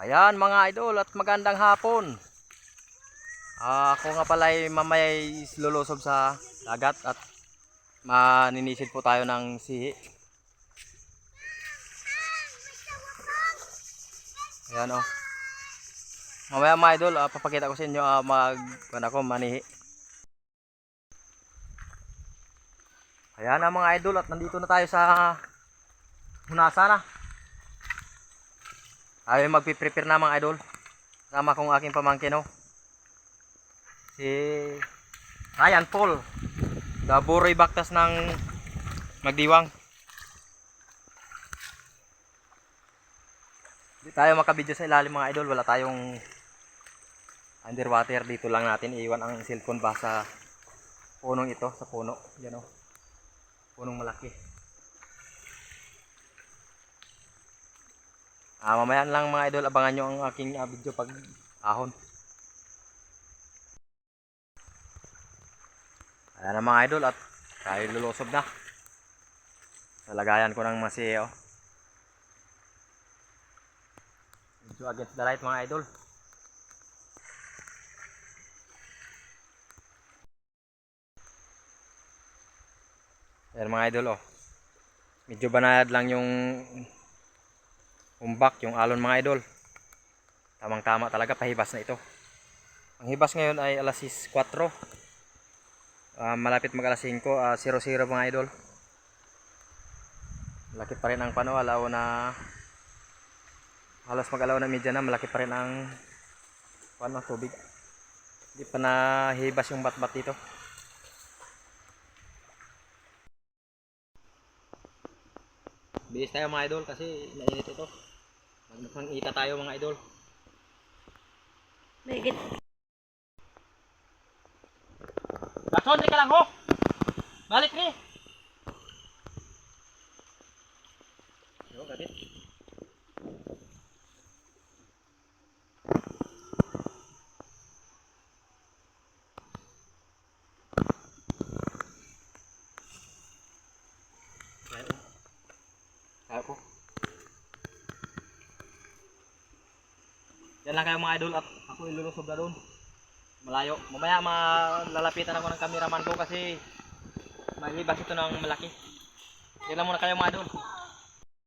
Ayan mga idol at magandang hapon. Ako nga pala ay mamaya lulusob sa dagat at maninisid po tayo ng sihi. Ayan o. Mamaya mga idol, papakita ko sa inyo manihi. Ayan na mga idol at nandito na tayo sa hunasa na. Ay magpiprepare na mga idol. Sama kong aking pamangkin si Ryan Paul, the Buroy Baktas ng Magdiwang. Hindi tayo makabidyo sa ilalim mga idol, wala tayong underwater. Dito lang natin iwan ang cellphone ba sa punong ito, sa puno. Yan punong malaki. Mamaya lang mga idol, abangan nyo ang aking video pag ahon. Ayan na mga idol at tayo lulusob na. Nalagayan ko ng masiyo. Medyo against the light mga idol. Ayan mga idol medyo banayad lang yung umbak, yung alon mga idol. Tamang tama talaga, pahibas na ito. Ang hibas ngayon ay alas 4. Malapit mag alas 5, 00 mga idol. Malaki pa rin ang alaw na halos mag-alaw na media na, malaki pa rin ang tubig. Hindi pa nahibas yung batbat dito. Bilis tayo mga idol kasi mainit ito. Magmangita tayo mga idol. Megit. Bakson, di ka lang balik ni. Yo, kapit. Ako. Yan lang kayo mga idol at ako ilulusob na doon. Malayo. Mamaya malalapitan ako ng cameraman ko kasi malibas ito ng malaki. Yan lang muna kayo mga idol.